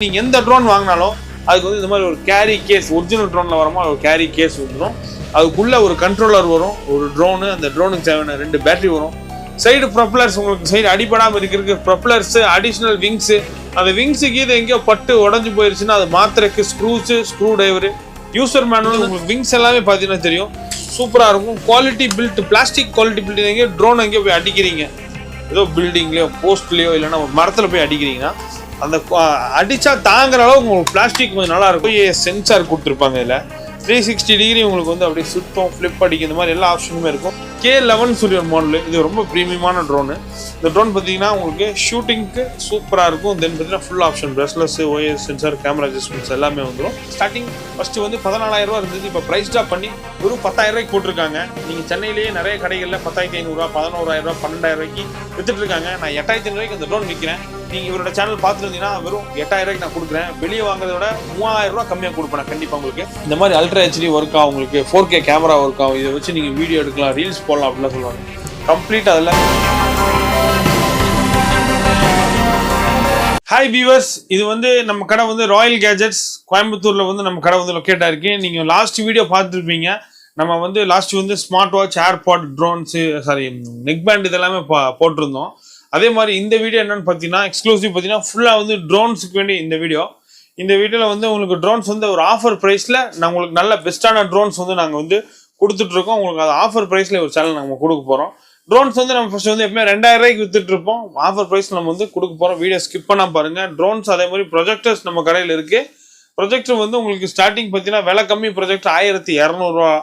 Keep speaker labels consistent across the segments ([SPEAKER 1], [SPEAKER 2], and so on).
[SPEAKER 1] நீங்க எந்த ட்ரோன் வாங்கினாலும் அதுக்கு வந்து இந்த மாதிரி ஒரு கேரி கேஸ் ஒரிஜினல் ட்ரோன்ல வரமா ஒரு கேரி கேஸ் வந்துடும். அதுக்குள்ள ஒரு கண்ட்ரோலர் வரும், ஒரு ட்ரோனு, அந்த ட்ரோனுக்கு தேவையான 2 பேட்டரி வரும். சைடு ப்ரொப்பலர்ஸ், உங்களுக்கு சைடு அடிபடாமல் இருக்கிறதுக்கு ப்ரொப்பலர்ஸ், அடிஷ்னல் விங்ஸு. அந்த விங்ஸுக்கு இது எங்கேயோ பட்டு உடஞ்சி போயிருச்சுன்னா அது மாத்திரக்கு screws, screw driver, user manual. உங்களுக்கு விங்ஸ் எல்லாமே பார்த்தீங்கன்னா தெரியும், சூப்பராக இருக்கும். Quality build, plastic quality build. எங்கேயோ ட்ரோன் எங்கேயோ போய் அடிக்கிறீங்க, ஏதோ பில்டிங்லேயோ போஸ்ட்லேயோ இல்லைன்னா ஒரு மரத்தில் போய் அடிக்கிறீங்கன்னா அந்த அடித்தா தாங்குற அளவுக்கு உங்களுக்கு பிளாஸ்டிக் கொஞ்சம் நல்லா இருக்கும். சென்சார் கொடுத்துருப்பாங்க. இதில் 360 டிகிரி உங்களுக்கு வந்து அப்படியே சுத்தம், ஃப்ளிப் அடிக்கும், இந்த மாதிரி எல்லா ஆப்ஷனுமே இருக்கும். K11 சொல்லி ஒரு மாடல், இது ரொம்ப ப்ரீமியமான ட்ரோனு. இந்த ட்ரோன் பார்த்தீங்கன்னா உங்களுக்கு ஷூட்டிங்க்கு சூப்பராக இருக்கும். தென் பார்த்தீங்கன்னா full option brushless, OS sensor, camera adjustments எல்லாமே வந்துடும். ஸ்டார்டிங் ஃபஸ்ட்டு வந்து 14,000 ரூபா இருந்தது, இப்போ ப்ரைஸ் ட்ராப் பண்ணி வெறும் 10,000 ரூபாய்க்கு போட்டிருக்காங்க. நீங்கள் சென்னையிலேயே நிறைய கடைகளில் 10,500 ரூபா, 11,000 ரூபா, 12,000 ரூபாய்க்கு வித்துட்டு இருக்காங்க. நான் 8,500 ரூபாய்க்கு அந்த ட்ரோன் விற்கிறேன். நீங்கள் இவரோட சேனல் பார்த்துருந்தீங்கன்னா வெறும் 8,000 ரூபாய்க்கு நான் கொடுக்குறேன். வெளியே வாங்குறத விட 3,000 ரூபா கம்மியாக கொடுப்பேன் கண்டிப்பாக. உங்களுக்கு இந்த மாதிரி அல்ட்ரா HD ஒர்க் ஆகும், உங்களுக்கு 4K கேமரா ஒர்க் ஆகும். இதை வச்சு நீங்கள் வீடியோ எடுக்கலாம், ரீல்ஸ் போடலாம் அப்படிலாம் சொல்லுவாங்க. கம்ப்ளீட் அதில். ஹாய் வியூவர்ஸ், இது வந்து நம்ம கடை வந்து ராயல் கேஜெட்ஸ் கோயம்புத்தூரில் வந்து நம்ம கடை வந்து லொக்கேட் ஆயிருக்கு. நீங்கள் லாஸ்ட் வீடியோ பார்த்துருப்பீங்க. நம்ம வந்து லாஸ்ட் வந்து smart watch, AirPod, drones, neck band இதெல்லாமே போட்டிருந்தோம். அதே மாதிரி இந்த வீடியோ என்னன்னு பார்த்தீங்கன்னா எக்ஸ்க்ளூசிவ் பார்த்தீங்கன்னா ஃபுல்லாக வந்து ட்ரோன்ஸுக்கு வேண்டி இந்த வீடியோவில் வந்து உங்களுக்கு ட்ரோன்ஸ் வந்து ஒரு ஆஃபர் ப்ரைஸில் நான் உங்களுக்கு நல்ல பெஸ்ட்டான ட்ரோன்ஸ் வந்து நாங்கள் வந்து கொடுத்துட்ருக்கோம். உங்களுக்கு அது ஆஃபர் ப்ரைஸில் ஒரு சேனல் நம்ம கொடுக்க போகிறோம். ட்ரோன்ஸ் வந்து நம்ம ஃபஸ்ட்டு வந்து எப்பவுமே 2,000 ரூபாய்க்கு வித்துட்ருப்போம். ஆஃபர் ப்ரைஸ் நம்ம வந்து கொடுக்க போகிறோம். வீடியோ ஸ்கிப் பண்ணால் பாருங்கள். ட்ரோன்ஸ் அதே மாதிரி ப்ரொஜெக்டர்ஸ் நம்ம கடையில் இருக்குது. ப்ரொஜெக்டர் வந்து உங்களுக்கு ஸ்டார்டிங் பார்த்தீங்கன்னா விலை கம்மி ப்ரொஜெக்டர் 1,200 ரூபா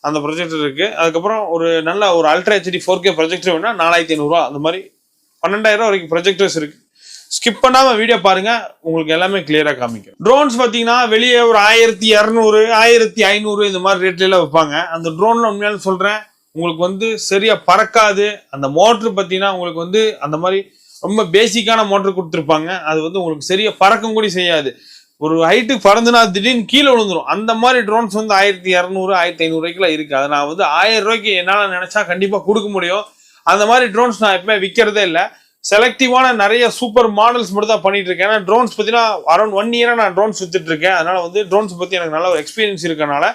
[SPEAKER 1] அந்த ப்ரொஜெக்டர் இருக்குது. அதுக்கப்புறம் ஒரு நல்ல ஒரு அல்ட்ரா HD 4K ப்ரொஜெக்டர் வேணால் 4,500 ரூபா, அந்த மாதிரி 12,000 ரூபா வரைக்கும் ப்ரொஜெக்டர்ஸ் இருக்குது. ஸ்கிப் பண்ணாமல் வீடியோ பாருங்கள், உங்களுக்கு எல்லாமே கிளியராக காமிக்கும். ட்ரோன்ஸ் பார்த்தீங்கன்னா வெளியே ஒரு 1,200, 1,500 இந்த மாதிரி ரேட்லாம் வைப்பாங்க. அந்த ட்ரோனில் உண்மையாலும் சொல்கிறேன், உங்களுக்கு வந்து சரியா பறக்காது. அந்த மோட்ரு பார்த்தீங்கன்னா உங்களுக்கு வந்து அந்த மாதிரி ரொம்ப பேசிக்கான மோட்ரு கொடுத்துருப்பாங்க. அது வந்து உங்களுக்கு சரியா பறக்கும் கூட செய்யாது. ஒரு ஹைட்டுக்கு பறந்துனா திடீர்னு கீழே விழுந்துடும். அந்த மாதிரி ட்ரோன்ஸ் வந்து 1,200, 1,500 ரூபாய்க்குலாம் இருக்குது. அதை நான் வந்து 1,000 ரூபாய்க்கு என்னால் நினச்சா கண்டிப்பாக கொடுக்க முடியும். அந்த மாதிரி ட்ரோன்ஸ் நான் எப்பவுமே விற்கிறதே இல்லை. செலக்டிவான நிறைய சூப்பர் மாடல்ஸ் மட்டும் தான் பண்ணிட்டு இருக்கேன். ஏன்னா ட்ரோன்ஸ் பார்த்தீங்கன்னா அரௌண்ட் 1 இயராக நான் ட்ரோன்ஸ் வித்துட்டு இருக்கேன். அதனால வந்து ட்ரோன்ஸ் பற்றி எனக்கு நல்ல ஒரு எக்ஸ்பீரியன்ஸ் இருக்கனால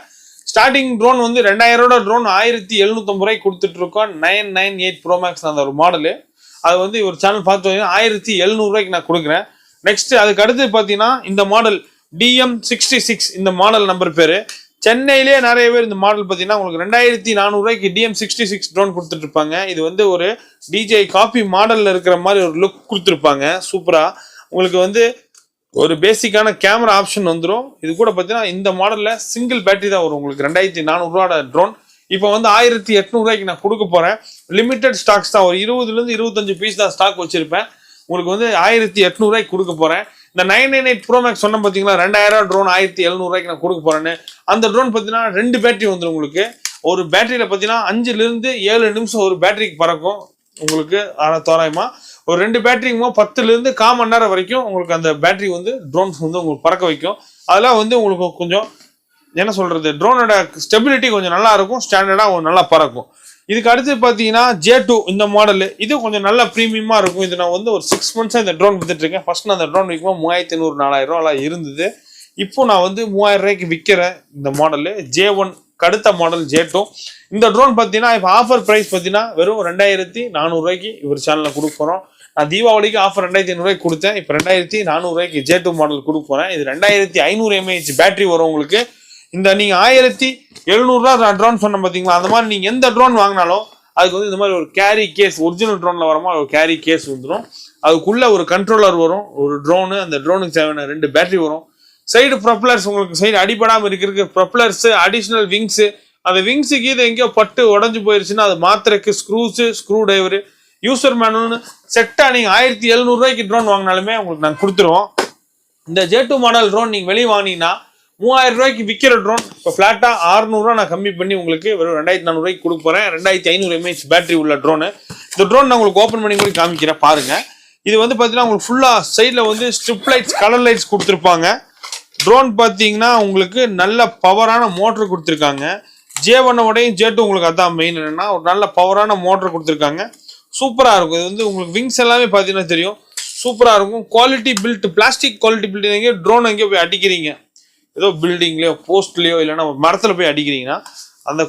[SPEAKER 1] ஸ்டார்டிங் ட்ரோன் வந்து 2,000 ரூபா ட்ரோன் 1,750 ரூபாய்க்கு கொடுத்துட்டு இருக்கோம். 998 Pro Max அந்த ஒரு மாடலு. அது வந்து ஒரு சேனல் பார்த்து 1,700 ரூபாய்க்கு நான் கொடுக்குறேன். நெக்ஸ்ட் அதுக்கு அடுத்து பார்த்தீங்கன்னா இந்த மாடல் DM66, இந்த மாடல் நம்பர் பேர். சென்னையிலே நிறைய பேர் இந்த மாடல் பார்த்தீங்கன்னா உங்களுக்கு 2,400 ரூபாய்க்கு DM66 ட்ரோன் கொடுத்துட்டு இருப்பாங்க. இது வந்து ஒரு DJI காப்பி மாடலில் இருக்கிற மாதிரி ஒரு லுக் கொடுத்துருப்பாங்க. சூப்பராக உங்களுக்கு வந்து ஒரு பேசிக்கான கேமரா ஆப்ஷன் வந்துடும். இது கூட பார்த்தீங்கன்னா இந்த மாடலில் சிங்கிள் பேட்டரி தான் வரும். உங்களுக்கு 2,400 ரூபாயோட ட்ரோன் இப்போ வந்து 1,800 ரூபாய்க்கு நான் கொடுக்க போகிறேன். லிமிடெட் ஸ்டாக்ஸ் தான், ஒரு 20லேருந்து 25 பீஸ் தான் ஸ்டாக் வச்சிருப்பேன். உங்களுக்கு வந்து 1,800 ரூபாய்க்கு கொடுக்க போகிறேன். இந்த 998 Pro Max சொன்ன பார்த்தீங்களா, 2,000 ட்ரோன் 1,700 ரூபாய்க்கு நான் கொடுக்க போகிறேன்னு. அந்த ட்ரோன் பார்த்தீங்கன்னா 2 பேட்டரி வந்துடும். உங்களுக்கு ஒரு பேட்டரியில் பார்த்தீங்கன்னா 5லேருந்து 7 நிமிஷம் ஒரு பேட்டரிக்கு பறக்கும். உங்களுக்கு தோராயமாக ஒரு 2 பேட்டரிக்குமோ 10லேருந்து 1/4 மணி நேரம் வரைக்கும் உங்களுக்கு அந்த பேட்டரி வந்து ட்ரோன்ஸ் வந்து உங்களுக்கு பறக்க வைக்கும். அதெல்லாம் வந்து உங்களுக்கு கொஞ்சம் என்ன சொல்கிறது, ட்ரோனோட ஸ்டெபிலிட்டி கொஞ்சம் நல்லா இருக்கும், ஸ்டாண்டர்டாக நல்லா பறக்கும். இதுக்கு அடுத்து பார்த்தீங்கன்னா J2 இந்த மாடலு. இது கொஞ்சம் நல்ல ப்ரீமியமாக இருக்கும். இது நான் வந்து ஒரு 6 மந்த்ஸாக இந்த ட்ரோன் வித்துட்ருக்கேன். ஃபர்ஸ்ட் நான் அந்த ட்ரோன் விற்கும்போது 3,500, 4,000 ரூபாலாம் இருந்தது. இப்போ நான் வந்து 3,000 ரூபாய்க்கு விற்கிறேன். இந்த மாடலு J1 அடுத்த மாடல் J2. இந்த ட்ரோன் பார்த்தீங்கன்னா இப்போ ஆஃபர் ப்ரைஸ் பார்த்தீங்கன்னா வெறும் 2,400 ரூபாய்க்கு இவர் சேனலில் கொடுக்க போகிறோம். நான் தீபாவளிக்கு ஆஃபர் 2,500 ரூபாய்க்கு கொடுத்தேன். இப்போ 2,400 ரூபாய்க்கு J2 மாடல் கொடுக்க போகிறேன். இது 2,500 mAh பேட்டரி வரும் உங்களுக்கு. இந்த நீங்கள் 1,700 ரூபா ட்ரோன் சொன்ன பார்த்தீங்களா, அந்த மாதிரி நீங்கள் எந்த ட்ரோன் வாங்கினாலும் அதுக்கு வந்து இந்த மாதிரி ஒரு கேரி கேஸ், ஒரிஜினல் ட்ரோனில் வரமா ஒரு கேரி கேஸ் வந்துடும். அதுக்குள்ளே ஒரு கண்ட்ரோலர் வரும், ஒரு ட்ரோனு, அந்த ட்ரோனுக்கு தேவையான 2 பேட்டரி வரும். சைடு ப்ரொப்பலர்ஸ், உங்களுக்கு சைடு அடிபடாமல் இருக்கிறதுக்கு ப்ரொப்பலர்ஸு, அடிஷ்னல் விங்ஸு. அந்த விங்ஸுக்கு இது எங்கேயோ பட்டு உடஞ்சி போயிருச்சுன்னா அது மாத்திரக்கு ஸ்க்ரூஸு, ஸ்க்ரூ டிரைவரு, யூசர் மேனுவல்னு செட்டாக நீங்கள் 1,700 ரூபாய்க்கு ட்ரோன் வாங்கினாலுமே உங்களுக்கு நாங்கள் கொடுத்துருவோம். இந்த J2 மாடல் ட்ரோன் நீங்கள் வெளியே வாங்கினீங்கன்னா 3,000 ரூபாய்க்கு விற்கிற ட்ரோன் இப்போ ஃப்ளாட்டாக 600 ரூபா நான் கம்மி பண்ணி உங்களுக்கு வெறும் 2,400 ரூபாய்க்கு கொடுக்க போகிறேன். 2,500 mAh பேட்டரி உள்ள ட்ரோனு. இந்த ட்ரோன் நான் உங்களுக்கு ஓப்பன் பண்ணி கூட காமிக்கிறேன் பாருங்கள். இது வந்து பார்த்தீங்கன்னா உங்களுக்கு ஃபுல்லாக சைடில் வந்து ஸ்ட்ரிப் லைட்ஸ், கலர் லைட்ஸ் கொடுத்துருப்பாங்க. ட்ரோன் பார்த்தீங்கன்னா உங்களுக்கு நல்ல பவரான மோட்ரு கொடுத்துருக்காங்க. J1ஓடையும் J2 உங்களுக்கு அதான் மெயின் என்னென்னா ஒரு நல்ல பவரான மோட்ரு கொடுத்துருக்காங்க. சூப்பராக இருக்கும். இது வந்து உங்களுக்கு விங்ஸ் எல்லாமே பார்த்தீங்கன்னா தெரியும், சூப்பராக இருக்கும். Quality build, plastic quality build. எங்கேயோ ட்ரோன் எங்கேயோ போய் அடிக்கிறீங்க, ஏதோ பில்டிங்லேயோ போஸ்ட்லேயோ இல்லைன்னா மரத்தில் போய் அடிக்கிறீங்கன்னா அந்த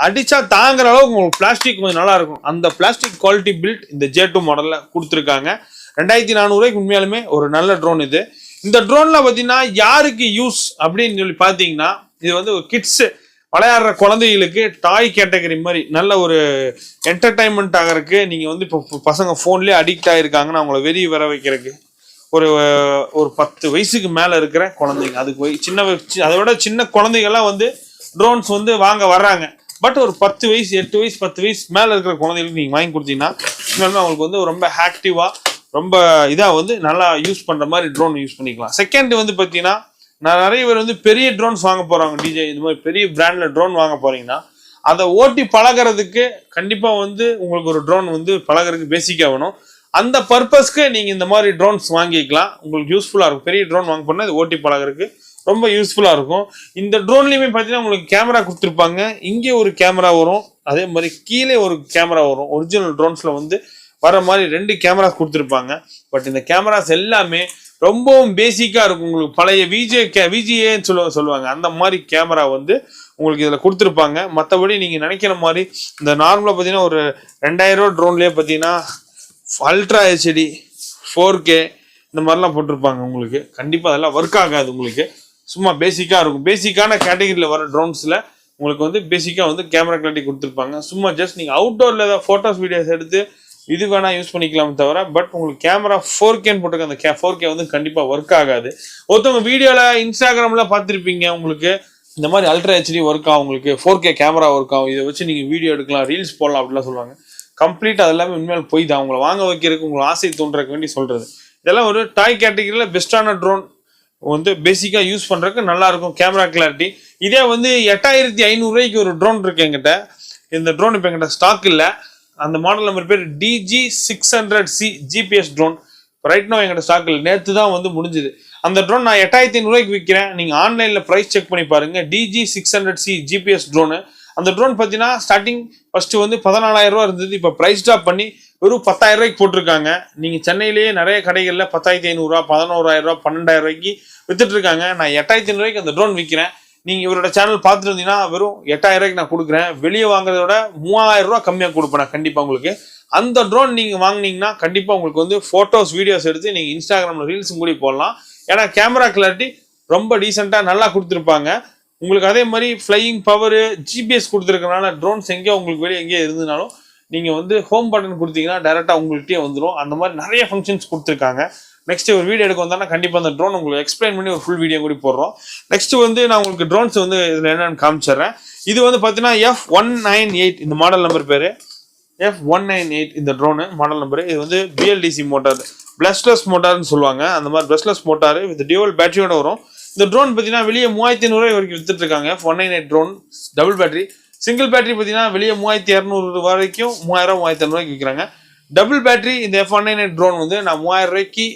[SPEAKER 1] அடித்தா தாங்குற அளவுக்கு உங்களுக்கு பிளாஸ்டிக் கொஞ்சம் நல்லா இருக்கும். அந்த பிளாஸ்டிக் குவாலிட்டி பில்ட் இந்த J2 மாடலில் கொடுத்துருக்காங்க. 2400 உண்மையாலுமே ஒரு நல்ல ட்ரோன் இது. இந்த ட்ரோனில் பார்த்தீங்கன்னா யாருக்கு யூஸ் அப்படின்னு சொல்லி பார்த்தீங்கன்னா, இது வந்து ஒரு கிட்ஸு விளையாடுற குழந்தைகளுக்கு டாய் கேட்டகரி மாதிரி நல்ல ஒரு என்டர்டைன்மெண்ட் ஆகிறதுக்கு. நீங்கள் வந்து இப்போ பசங்க ஃபோன்லேயே அடிக்ட் ஆகிருக்காங்கன்னா அவங்கள வெறி வர வைக்கிறதுக்கு ஒரு 10 வயசுக்கு மேலே இருக்கிற குழந்தைங்க, அதுக்கு அதை விட சின்ன குழந்தைகள்லாம் வந்து ட்ரோன்ஸ் வந்து வாங்க வர்றாங்க. பட் ஒரு 10 வயசு 8 வயசு 10 வயசு மேலே இருக்கிற குழந்தைகளுக்கு நீங்கள் வாங்கி கொடுத்தீங்கன்னா அவங்களுக்கு வந்து ரொம்ப ஆக்டிவாக ரொம்ப இதாக வந்து நல்லா யூஸ் பண்ணுற மாதிரி ட்ரோன் யூஸ் பண்ணிக்கலாம். செகண்ட் வந்து பார்த்தீங்கன்னா, நிறைய பேர் வந்து பெரிய ட்ரோன்ஸ் வாங்க போகிறாங்க. டிஜே இது மாதிரி பெரிய பிராண்டில் ட்ரோன் வாங்க போகிறீங்கன்னா அதை ஓட்டி பழகிறதுக்கு கண்டிப்பாக வந்து உங்களுக்கு ஒரு ட்ரோன் வந்து பழகிறதுக்கு பேசிக்காக வேணும். அந்த பர்பஸ்க்கு நீங்கள் இந்த மாதிரி ட்ரோன்ஸ் வாங்கிக்கலாம், உங்களுக்கு யூஸ்ஃபுல்லாக இருக்கும். பெரிய ட்ரோன் வாங்க போனால் இது ஓட்டி பழகிறதுக்கு ரொம்ப யூஸ்ஃபுல்லாக இருக்கும். இந்த ட்ரோன்லேயுமே பார்த்தீங்கன்னா உங்களுக்கு கேமரா கொடுத்துருப்பாங்க. இங்கே ஒரு கேமரா வரும், அதே மாதிரி கீழே ஒரு கேமரா வரும். ஒரிஜினல் ட்ரோன்ஸில் வந்து வர மாதிரி 2 கேமராஸ் கொடுத்துருப்பாங்க. பட் இந்த கேமராஸ் எல்லாமே ரொம்பவும் பேசிக்காக இருக்கும். உங்களுக்கு பழைய விஜிஏன்னு சொல்லுவாங்க அந்த மாதிரி கேமரா வந்து உங்களுக்கு இதில் கொடுத்துருப்பாங்க. மற்றபடி நீங்கள் நினைக்கிற மாதிரி இந்த நார்மலாக பார்த்தீங்கன்னா ஒரு 2000 ரூபா ட்ரோன்லேயே பார்த்தீங்கன்னா அல்ட்ரா ஹெச்டி 4K இந்த மாதிரிலாம் போட்டிருப்பாங்க. உங்களுக்கு கண்டிப்பாக அதெல்லாம் ஒர்க் ஆகாது. உங்களுக்கு சும்மா பேசிக்காக இருக்கும். பேசிக்கான கேட்டகரியில் வர ட்ரோன்ஸில் உங்களுக்கு வந்து பேசிக்காக வந்து கேமரா கிளாரிட்டி கொடுத்துருப்பாங்க. சும்மா ஜஸ்ட் நீங்கள் அவுட்டோரில் ஏதாவது ஃபோட்டோஸ் வீடியோஸ் எடுத்து இது வேணால் யூஸ் பண்ணிக்கலாமே தவிர, பட் உங்களுக்கு கேமரா 4Kன்னு போட்டுருக்க அந்த 4K வந்து கண்டிப்பாக ஒர்க் ஆகாது. ஒருத்தவங்க வீடியோவில் இன்ஸ்டாகிராமில் பார்த்துருப்பீங்க, உங்களுக்கு இந்த மாதிரி அல்ட்ரா ஹெச்டி ஒர்க் ஆகும், உங்களுக்கு 4K கேமரா ஒர்க் ஆகும், இதை வச்சு நீங்கள் வீடியோ எடுக்கலாம், ரீல்ஸ் போடலாம் அப்படிலாம் சொல்லுவாங்க. கம்ப்ளீட் அது எல்லாமே உண்மையில போய் தான் அவங்கள வாங்க வைக்கிறதுக்கு உங்களை ஆசை தோன்றதுக்கு வேண்டி சொல்கிறது. இதெல்லாம் ஒரு டாய் கேட்டகரியில் பெஸ்ட்டான ட்ரோன் வந்து பேசிக்காக யூஸ் பண்ணுறதுக்கு நல்லாயிருக்கும் கேமரா கிளாரிட்டி. இதே வந்து 8500 ஒரு ட்ரோன் இருக்குது எங்கிட்ட. இந்த ட்ரோன் இப்போ எங்கிட்ட ஸ்டாக் இல்லை. அந்த மாடல் நம்பர் பேர் DG600C GPS drone. Right no எங்கிட்ட ஸ்டாக் இல்லை, நேற்று தான் வந்து முடிஞ்சுது. அந்த ட்ரோன் நான் 8500 விற்கிறேன். நீங்கள் ஆன்லைனில் ப்ரைஸ் செக் பண்ணி பாருங்கள். DG600C GPS drone. அந்த ட்ரோன் பார்த்தீங்கன்னா ஸ்டார்டிங் ஃபஸ்ட்டு வந்து 14000 ரூபா இருந்தது. இப்போ ப்ரைஸ் ட்ராப் பண்ணி வெறும் 10000 போட்டிருக்காங்க. நீங்கள் சென்னையிலேயே நிறைய கடைகளில் 10500 ரூபா 11000 ரூபா 12000 வித்துட்டு இருக்காங்க. நான் 8500 அந்த ட்ரோன் விற்கிறேன். நீங்கள் இவரோட சேனல் பார்த்துட்டு இருந்தீங்கன்னா வெறும் 8000 நான் கொடுக்குறேன். வெளியே வாங்குறத விட 3000 ரூபா கம்மியாக கொடுப்பேன் கண்டிப்பாக உங்களுக்கு. அந்த ட்ரோன் நீங்கள் வாங்கினீங்கன்னா கண்டிப்பாக உங்களுக்கு வந்து ஃபோட்டோஸ் வீடியோஸ் எடுத்து நீங்கள் இன்ஸ்டாகிராமில் ரீல்ஸும் கூட போடலாம். ஏன்னா கேமரா கிளாரிட்டி ரொம்ப டீசெண்டாக நல்லா கொடுத்துருப்பாங்க உங்களுக்கு. அதே மாதிரி ஃப்ளையிங் பவர் GPS கொடுத்துருக்கனால ட்ரோன்ஸ் எங்கேயோ உங்களுக்கு வெளியே எங்கேயோ இருந்ததுனாலும் நீங்கள் வந்து ஹோம் பட்டன் கொடுத்தீங்கன்னா டேரெக்டாக உங்கள்கிட்டயே வந்துடும். அந்த மாதிரி நிறைய ஃபங்க்ஷன்ஸ் கொடுத்துருக்காங்க. நெக்ஸ்ட் ஒரு வீடியோ எடுக்க வந்தால் கண்டிப்பாக அந்த ட்ரோன் உங்களுக்கு எக்ஸ்பிளைன் பண்ணி ஒரு ஃபுல் வீடியோ கூட போடுறோம். நெக்ஸ்ட் வந்து நான் உங்களுக்கு ட்ரோன்ஸ் வந்து இதில் என்னென்னு காமிச்சிடுறேன். இது வந்து பார்த்தீங்கன்னா F198 இந்த மாடல் நம்பர் பேர். F198 இந்த ட்ரோனு மாடல் நம்பரு. இது வந்து BLDC மோட்டார், பிளஸ்லெஸ் மோட்டார்னு சொல்லுவாங்க. அந்த மாதிரி பிளஸ்லெஸ் மோட்டார் வித் டியூவல் பேட்டரியோட வரும். இந்த ட்ரோன் பார்த்தீங்கன்னா வெளியே 3500 வரைக்கும் வித்துட்டு இருக்காங்க. F198 drone double battery. Single battery பார்த்தீங்கன்னா வெளியே 3200 வரைக்கும் 3000 3500 விற்கிறாங்க. டபுள் பேட்டரி இந்த F198 ட்ரோன் வந்து நான் 3000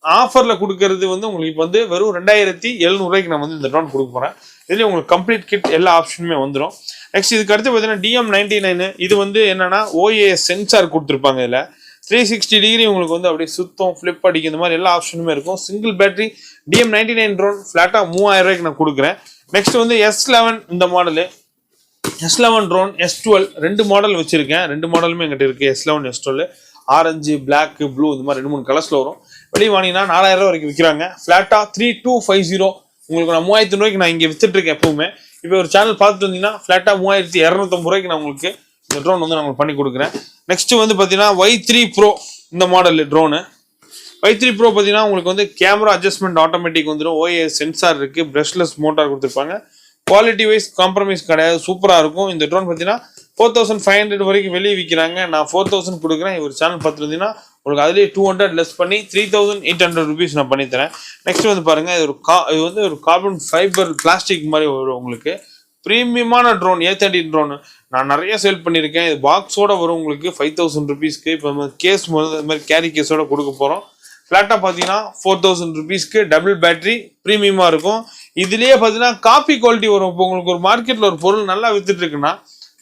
[SPEAKER 1] ஆஃபரில் கொடுக்கறது வந்து உங்களுக்கு இப்போ வந்து வெறும் 2700 நான் வந்து இந்த ட்ரோன் கொடுக்க போகிறேன். இதுலேயும் உங்களுக்கு கம்ப்ளீட் கிட் எல்லா ஆப்ஷனுமே வந்துடும். நெக்ஸ்ட் இதுக்கு அடுத்து பார்த்தீங்கன்னா DM99. இது வந்து என்னன்னா OAS சென்சார் கொடுத்துருப்பாங்க. இதில் 360 டிகிரி உங்களுக்கு வந்து அப்படியே சுத்தம் ஃப்ளிப் அடிக்கும், இந்த மாதிரி எல்லா ஆப்ஷனுமே இருக்கும். சிங்கிள் பேட்டரி DM99 ட்ரோன் ஃப்ளாட்டாக 3000 நான் கொடுக்குறேன். நெக்ஸ்ட் வந்து S11 இந்த model. S11 drone S12 2 model வச்சுருக்கேன். 2 மாடலுமே எங்கிட்ட இருக்குது. S11 S12 orange black blue இந்த மாதிரி 2-3 கலர்ஸில் வரும். வெளியே வாங்கினா 4000 வரைக்கும் விற்கிறாங்க. ஃப்ளாட்டாக 3250 உங்களுக்கு நான் 3500 நான் இங்கே வித்துட்ருக்கேன் எப்பவுமே. இப்போ ஒரு சேனல் பார்த்துட்டு வந்தீங்கன்னா ஃப்ளாட்டாக 3250 நான் உங்களுக்கு இந்த ட்ரோன் வந்து நான் பண்ணி கொடுக்குறேன். நெக்ஸ்ட் வந்து பார்த்தீங்கன்னா Y3 Pro இந்த மாடல் ட்ரோனு. Y3 Pro பார்த்தீங்கன்னா உங்களுக்கு வந்து கேமரா அட்ஜஸ்ட்மெண்ட் ஆட்டோமேட்டிக் வந்துடும். OAS சென்சார் இருக்குது, பிரஷ்லெஸ் மோட்டார் கொடுத்துருப்பாங்க. குவாலிட்டி வைஸ் காம்ப்ரமைஸ் கிடையாது, சூப்பராக இருக்கும். இந்த ட்ரோன் பார்த்தீங்கன்னா 4500 வரைக்கும் வெளியே விற்கிறாங்க. நான் 4000 கொடுக்குறேன். ஒரு சேனல் பார்த்துருந்தீங்கன்னா உங்களுக்கு அதுலேயே 200 லெஸ் பண்ணி 3800 ருபீஸ் நான் பண்ணித்தரேன். நெக்ஸ்ட் வந்து பாருங்கள், இது வந்து ஒரு கார்பன் ஃபைபர் பிளாஸ்டிக் மாதிரி வரும் உங்களுக்கு. ப்ரீமியமான ட்ரோன் A13 ட்ரோனு நான் நிறைய சேல் பண்ணியிருக்கேன். இது பாக்ஸோட வரும் உங்களுக்கு 5000 ருபீஸ்க்கு. இப்போ கேஸ் இந்த மாதிரி கேரி கேஸோட கொடுக்க போகிறோம். ஃப்ளாட்டாக பார்த்தீங்கன்னா 4000 ருபீஸ்க்கு டபுள் பேட்டரி ப்ரீமியமாக இருக்கும். இதுலேயே பார்த்தீங்கன்னா காப்பி குவாலிட்டி வரும். இப்போ உங்களுக்கு ஒரு மார்க்கெட்டில் ஒரு பொருள் நல்லா வித்துட்டு இருக்குன்னா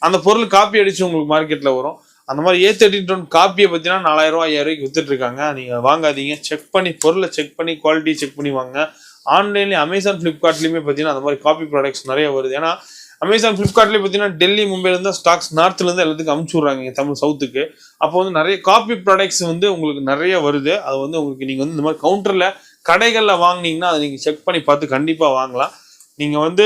[SPEAKER 1] அந்த பொருள் காப்பி அடித்து உங்களுக்கு மார்க்கெட்டில் வரும். அந்த மாதிரி A13 ட்ரோன் காப்பியை பார்த்தீங்கன்னா 4000 ரூபா 5000 ரூபாய்க்கு வித்துட்டு இருக்காங்க. நீங்கள் வாங்காதீங்க, செக் பண்ணி பொருளை செக் பண்ணி குவாலிட்டி செக் பண்ணி வாங்க. ஆன்லைன்லேயும் அமேசான் ஃப்ளிப்கார்ட்லேயுமே பார்த்தீங்கன்னா அந்த மாதிரி காப்பி ப்ராடக்ட்ஸ் நிறைய வருது. ஏன்னா அமேசான் ஃப்ளிப்கார்ட்லேயே பார்த்தீங்கன்னா டெல்லி மும்பைலேருந்து ஸ்டாக்ஸ் நார்த்லேருந்து எல்லாத்துக்கும் அமுச்சு விட்றாங்க தமிழ் சவுத்துக்கு. அப்போ வந்து நிறைய காப்பி ப்ராடக்ட்ஸ் வந்து உங்களுக்கு நிறைய வருது. அது வந்து உங்களுக்கு நீங்கள் வந்து இந்த மாதிரி கவுண்டரில் கடைகளில் வாங்கினீங்கன்னா அதை நீங்கள் செக் பண்ணி பார்த்து கண்டிப்பாக வாங்கலாம். நீங்கள் வந்து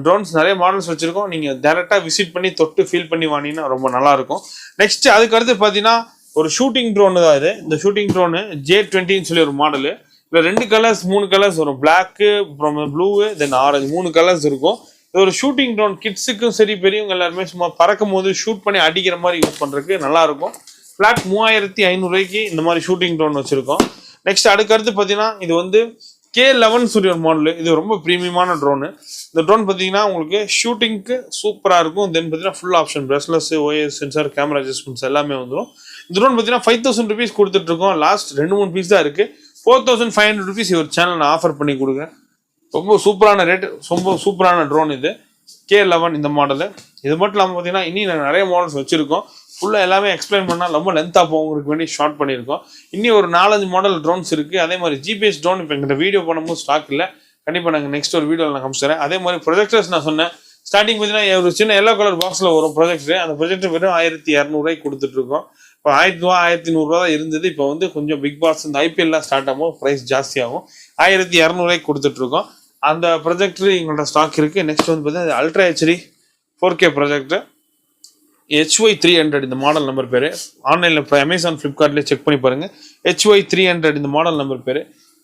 [SPEAKER 1] ட்ரோன்ஸ் நிறைய மாடல்ஸ் வச்சுருக்கோம். நீங்கள் டேரெக்டாக விசிட் பண்ணி தொட்டு ஃபீல் பண்ணி வாங்கினீங்கன்னா ரொம்ப நல்லாயிருக்கும். நெக்ஸ்ட் அதுக்கடுத்து பார்த்தீங்கன்னா ஒரு ஷூட்டிங் ட்ரோனு தான் இது. இந்த ஷூட்டிங் ட்ரோனு J20ன்னு சொல்லி ஒரு மாடலு. இல்லை 2 கலர்ஸ் 3 கலர்ஸ் வரும், பிளாக்கு அப்புறம் ப்ளூ தென் ஆரஞ்சு 3 கலர்ஸ் இருக்கும். இது ஒரு ஷூட்டிங் ட்ரோன், கிட்ஸுக்கும் சரி பெரியவங்க எல்லாருமே சும்மா பறக்கும் போது ஷூட் பண்ணி அடிக்கிற மாதிரி யூஸ் பண்ணுறதுக்கு நல்லாயிருக்கும். ஃப்ளாட் 3500 ரூபாய்க்கு இந்த மாதிரி ஷூட்டிங் ட்ரோன் வச்சுருக்கோம். நெக்ஸ்ட் அதுக்கடுத்து பார்த்தீங்கன்னா இது வந்து K11 சொல்லி ஒரு மாடலு. இது ரொம்ப ப்ரீமியமான ட்ரோனு. இந்த ட்ரோன் பார்த்தீங்கன்னா உங்களுக்கு ஷூட்டிங்க்கு சூப்பராக இருக்கும். தென் பார்த்தீங்கன்னா full option brushless, OS sensor, camera adjustments எல்லாமே வந்துடும். இந்த ட்ரோன் பார்த்தீங்கன்னா 5000 ருபீஸ் கொடுத்துட்ருக்கோம். லாஸ்ட் 2-3 பீஸ் தான் இருக்குது. 4500 ருபீஸ் ஒரு சேனல் நான் ஆஃபர் பண்ணி கொடுக்குறேன். ரொம்ப சூப்பரான ரேட்டு, ரொம்ப சூப்பரான ட்ரோன் இது K11 இந்த மாடலு. இது மட்டும் இல்லாமல் பார்த்தீங்கன்னா இன்னும் நிறைய மாடல்ஸ் வச்சுருக்கோம். ஃபுல்லாக எல்லாமே எக்ஸ்பிளைன் பண்ணால் ரொம்ப லென்த்தாக போகிறதுக்கு வேண்டி ஷார்ட் பண்ணியிருக்கோம். இன்னும் ஒரு 4-5 மாடல் ட்ரோன்ஸ் இருக்குது. அதே மாதிரி GPS ட்ரோன் இப்போ எங்கிட்ட வீடியோ பண்ணும்போது ஸ்டாக் இல்லை. கண்டிப்பாக நாங்கள் நெக்ஸ்ட் ஒரு வீடியோவில் நான் காமிச்சிடுறேன். அதே மாதிரி ப்ரொஜெக்டர்ஸ் நான் சொன்னேன் ஸ்டார்டிங் பார்த்தீங்கன்னா ஒரு சின்ன எல்லோ கலர் பாக்ஸில் வரும் ப்ரொஜெக்டர். அந்த ப்ரொஜெக்டர் வெறும் 1200 ரூபாய்க்கு கொடுத்துட்ருக்கோம். இப்போ 1000 ரூபா 1100 ரூபா தான் இருந்தது. இப்போ வந்து கொஞ்சம் பிக் பாஸ் இந்த IPLலாம் ஸ்டார்ட் ஆகும், ப்ரைஸ் ஜாஸ்தியாகும். 1200 ரூபாய்க்கு கொடுத்துட்ருக்கோம். அந்த ப்ரொஜெக்டர் எங்கள்கிட்ட ஸ்டாக் இருக்குது. நெக்ஸ்ட் வந்து பார்த்தீங்கன்னா ultra HD 4K projector HY300 இந்த மாடல் நம்பர் பேர். ஆன்லைனில் இப்போ அமேசான் ஃப்ளிப்கார்ட்லேயே செக் பண்ணி பாருங்கள். HY300 இந்த மாடல் நம்பர் பேர்.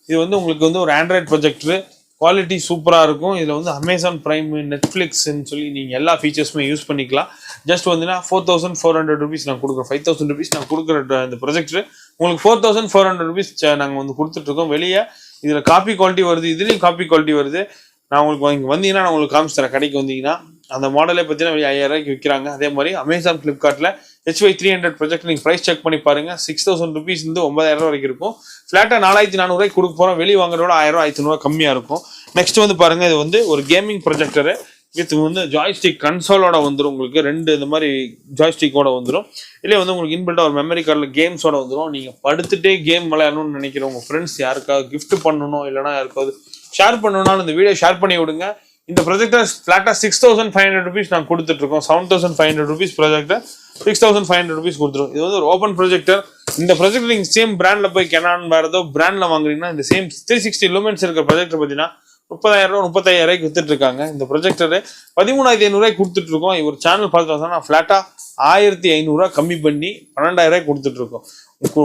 [SPEAKER 1] இது வந்து உங்களுக்கு வந்து ஒரு ஆண்ட்ராய்ட் ப்ரொஜெக்டரு, குவாலிட்டி சூப்பராக இருக்கும். இதில் வந்து அமேசான் ப்ரைம், நெட்ஃப்ளிக்ஸ்ன்னு சொல்லி நீங்கள் எல்லா ஃபீச்சர்ஸுமே யூஸ் பண்ணிக்கலாம். ஜஸ்ட் வந்துன்னா 4400 ருபீஸ் நான் கொடுக்குறேன். 5000 ருபீஸ் நான் கொடுக்குற இந்த ப்ரொஜெக்டர் உங்களுக்கு 4400 ருபீஸ் நாங்கள் வந்து கொடுத்துட்ருக்கோம். வெளியே இதில் காப்பி குவாலிட்டி வருது, இதுலேயும் காப்பி குவாலிட்டி வருது. நான் உங்களுக்கு இங்கே வந்தீங்கன்னா நான் உங்களுக்கு காமிச்சு தரேன். கடைக்கு வந்தீங்கன்னா அந்த மாடலே பார்த்தீங்கன்னா 5000 ரூபாய்க்கு விற்கிறாங்க. அதே மாதிரி அமேசான் ஃப்ளிப்கார்ட்டில் HY300 ப்ரொஜெக்ட் நீங்கள் ப்ரைஸ் செக் பண்ணி பாருங்கள். 6000 ருபீஸ்லேருந்து 9000 ரூபா வரைக்கும் இருக்கும். ஃப்ளாட்டாக 4400 ரூபாய்க்கு கொடுக்க போகிறோம். வெளியே வாங்குறதோட 1000 ரூபா 1500 ரூபா கம்மியாக இருக்கும். நெக்ஸ்ட் வந்து பாருங்கள், இது வந்து ஒரு கேமிங் ப்ரொஜெக்டரு வித் வந்து ஜாய்ஸ்டிக் கன்சோலோட வந்துடும். உங்களுக்கு 2 இந்த மாதிரி ஜாய்ஸ்டிக்கோட வந்துடும். இல்லை வந்து உங்களுக்கு இன்பில்ட்டாக ஒரு மெமரி கார்டில் கேம்ஸோட வந்துடும். நீங்கள் படுத்துகிட்டே கேம் விளையாடணும்னு நினைக்கிற உங்கள் ஃப்ரெண்ட்ஸ் யாருக்காவது கிஃப்ட் பண்ணணும், இல்லைனா யாருக்காவது ஷேர் பண்ணணும்னாலும் இந்த வீடியோ ஷேர் பண்ணி விடுங்க. இந்த ப்ரொஜெக்டர் ஃப்ளாட்டாக 6500 ருபீஸ் நான் கொடுத்துட்ருக்கோம். 7500 ருபீஸ் ப்ரொஜெக்டர் 6500 ருபீஸ் கொடுத்துருவோம். இது வந்து ஒரு ஓப்பன் ப்ரொஜெக்டர். இந்த ப்ரொஜெக்டர் நீங்கள் சேம் பிராண்டில் போய் கெனான் வேறு ஏதோ பிராண்டில் வாங்குறீங்கன்னா இந்த சேம் 360 லூமென்ஸ் இருக்கிற ப்ரொஜெக்டர் பார்த்தீங்கன்னா 30,000 ரூபா 35,000 ரூபாய்க்கு வித்துட்டு இருக்காங்க. இந்த ப்ரொஜெக்டரு 13,500 ரூபாய்க்கு கொடுத்துட்டு இருக்கோம். ஒரு சேனல் பார்த்து நான் ஃப்ளாட்டாக 1500 ரூபா கம்மி பண்ணி 12,000 ரூபாய்க்கு கொடுத்துட்டு இருக்கோம்.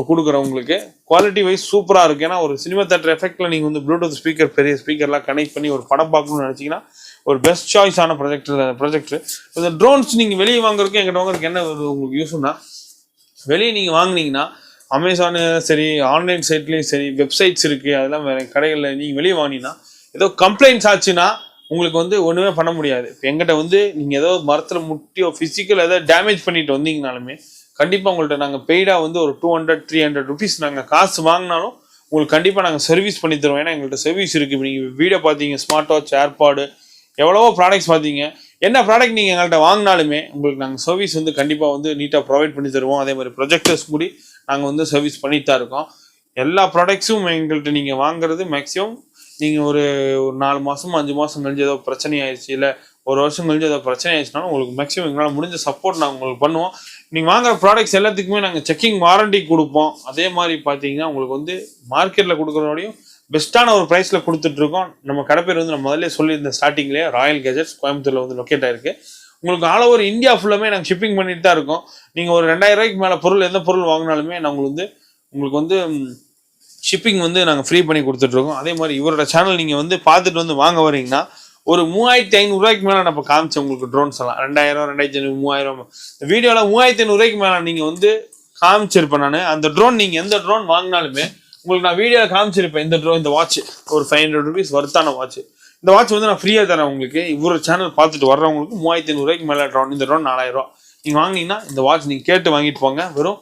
[SPEAKER 1] கொடுக்குறவங்களுக்கு குவாலிட்டி வைஸ் சூப்பராக இருக்குது. ஏன்னா ஒரு சினிமா தேட்டர் எஃபெக்டில் நீங்கள் வந்து ப்ளூடூத் ஸ்பீக்கர், பெரிய ஸ்பீக்கர்லாம் கனெக்ட் பண்ணி ஒரு படம் பார்க்கணும்னு நினச்சிங்கன்னா ஒரு பெஸ்ட் சாய்ஸான ப்ரொஜெக்டர். இந்த ட்ரோன்ஸ் நீங்கள் வெளியே வாங்குறதுக்கு எங்கிட்ட வாங்குறதுக்கு என்ன உங்களுக்கு யூஸ்னா, வெளியே நீங்கள் வாங்கினீங்கன்னா அமேசானு சரி, ஆன்லைன் சைட்லேயும் சரி, வெப்சைட்ஸ் இருக்குது, அதெல்லாம் வேறு கடைகளில் நீங்கள் வெளியே வாங்கினீங்கன்னா ஏதோ கம்ப்ளைண்ட்ஸ் ஆச்சுன்னா உங்களுக்கு வந்து ஒன்றுமே பண்ண முடியாது. இப்போ எங்கிட்ட வந்து நீங்கள் ஏதோ மரத்தில் முட்டியோ ஃபிசிக்கல் ஏதோ டேமேஜ் பண்ணிட்டு வந்தீங்கனாலுமே கண்டிப்பாக உங்கள்கிட்ட நாங்கள் பெய்டாக வந்து ஒரு 200-300 ருபீஸ் நாங்கள் காசு வாங்கினாலும் உங்களுக்கு கண்டிப்பாக நாங்கள் சர்வீஸ் பண்ணி தருவோம். ஏன்னா எங்கள்கிட்ட சர்வீஸ் இருக்குது. இப்போ நீங்கள் வீடியோ பார்த்தீங்க, ஸ்மார்ட் வாட்ச், ஏர்பாடு, எவ்வளவோ ப்ராடக்ட்ஸ் பார்த்தீங்க. என்ன ப்ராடக்ட் நீங்கள் எங்கள்கிட்ட வாங்கினாலுமே உங்களுக்கு நாங்கள் சர்வீஸ் வந்து கண்டிப்பாக வந்து நீட்டாக ப்ரொவைட் பண்ணி தருவோம். அதே மாதிரி ப்ரொஜெக்டர்ஸ் கூடி நாங்கள் வந்து சர்வீஸ் பண்ணிட்டு தான் இருக்கோம். எல்லா ப்ராடக்ட்ஸும் எங்கள்கிட்ட நீங்கள் வாங்குறது மேக்ஸிமம் நீங்கள் ஒரு 4 மாதம் 5 மாதம் கழிஞ்சு ஏதோ பிரச்சனை ஆயிடுச்சு, இல்லை ஒரு வருஷம் கழிஞ்சு ஏதோ பிரச்சனை ஆயிடுச்சுனாலும் உங்களுக்கு மேக்ஸிமம் எங்களால் முடிஞ்ச சப்போர்ட் நாங்கள் உங்களுக்கு பண்ணுவோம். நீங்கள் வாங்குற ப்ராடக்ட்ஸ் எல்லாத்துக்குமே நாங்கள் செக்கிங் வாரண்டி கொடுப்போம். அதே மாதிரி பார்த்தீங்கன்னா உங்களுக்கு வந்து மார்க்கெட்டில் கொடுக்குறதோடையும் பெஸ்ட்டான ஒரு ப்ரைஸில் கொடுத்துட்ருக்கோம். நம்ம கடை பேர் வந்து நம்ம முதல்ல சொல்லியிருந்த ஸ்டார்டிங்லேயே ராயல் கேஜெட்ஸ் கோயம்புத்தூரில் வந்து லொக்கேட் ஆயிருக்கு. உங்களுக்கு ஆல் ஓவர் இந்தியா ஃபுல்லாமே நாங்கள் ஷிப்பிங் பண்ணிட்டு தான் இருக்கோம். நீங்கள் ஒரு 2000 ரூபாய்க்கு மேலே பொருள் எந்த பொருள் வாங்கினாலுமே நாங்கள் வந்து உங்களுக்கு வந்து ஷிப்பிங் வந்து நாங்கள் ஃப்ரீ பண்ணி கொடுத்துட்ருக்கோம். அதே மாதிரி இவரோட சேனல் நீங்கள் வந்து பார்த்துட்டு வந்து வாங்க வரீங்கன்னா ஒரு 3500 ரூபாய்க்கு மேலே நம்ம காமிச்சோம் உங்களுக்கு ட்ரோன்ஸ் எல்லாம் 2000, 2500, 3000. இந்த வீடியோவில் 3500 ரூபாய்க்கு மேலே நீங்கள் வந்து காமிச்சிருப்பேன் நான். அந்த ட்ரோன் நீங்கள் எந்த ட்ரோன் வாங்கினாலுமே உங்களுக்கு நான் வீடியோவில் காமிச்சிருப்பேன். இந்த வாட்ச் ஒரு 500 ருபீஸ் வர்த்தான வாட்ச். இந்த வாட்ச் வந்து நான் ஃப்ரீயாக தரேன் உங்களுக்கு. இவரோட சேனல் பார்த்துட்டு வர்றவங்களுக்கு 3500 ரூபாய்க்கு மேலே ட்ரோன். இந்த ட்ரோன் 4000 ரூபா. நீங்கள் வாங்கினீங்கன்னா இந்த வாட்ச் நீங்கள் கேட்டு வாங்கிட்டு போங்க. வெறும்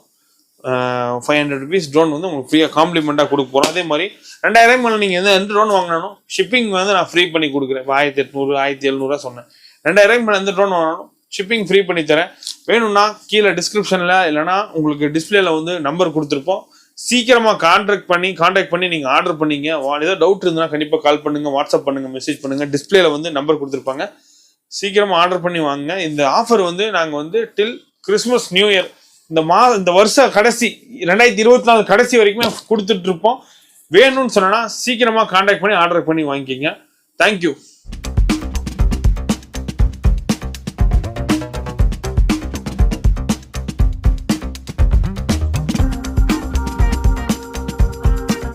[SPEAKER 1] 500 ருபீஸ் ட்ரோன் வந்து உங்களுக்கு ஃப்ரீயாக காம்ப்ளிமெண்ட்டாக கொடுக்க போகிறோம். அதே மாதிரி 2000 மேலே நீங்கள் எந்த ட்ரோன் வாங்கினாலும் ஷிப்பிங் வந்து நான் ஃப்ரீ பண்ணி கொடுக்குறேன். 1800, 1700 சொன்னேன். 2000 மேலே எந்த ட்ரோன் வாங்கினாலும் ஷிப்பிங் ஃப்ரீ பண்ணி தரேன். வேணும்னா கீழே டிஸ்கிரிப்ஷனில் இல்லைனா உங்களுக்கு டிஸ்பிளேல வந்து நம்பர் கொடுத்துருப்போம். சீக்கிரமாக கான்டாக்ட் பண்ணி நீங்கள் ஆர்டர் பண்ணிங்க. ஏதோ டவுட் இருந்தால் கண்டிப்பாக கால் பண்ணுங்கள், வாட்ஸ்அப் பண்ணுங்கள், மெசேஜ் பண்ணுங்கள். டிஸ்பிளேல வந்து நம்பர் கொடுத்துருப்பாங்க. சீக்கிரமாக ஆர்டர் பண்ணி வாங்குங்க. இந்த ஆஃபர் வந்து நாங்கள் வந்து டில் கிறிஸ்மஸ் நியூ இயர் இந்த வருஷம் கடைசி 2024 கடைசி வரைக்குமே கொடுத்துட்டு இருப்போம். வேணும்னு சொன்னா சீக்கிரமாக கான்டாக்ட் பண்ணி ஆர்டர் பண்ணி வாங்கிக்கிங்க. தேங்க்யூ.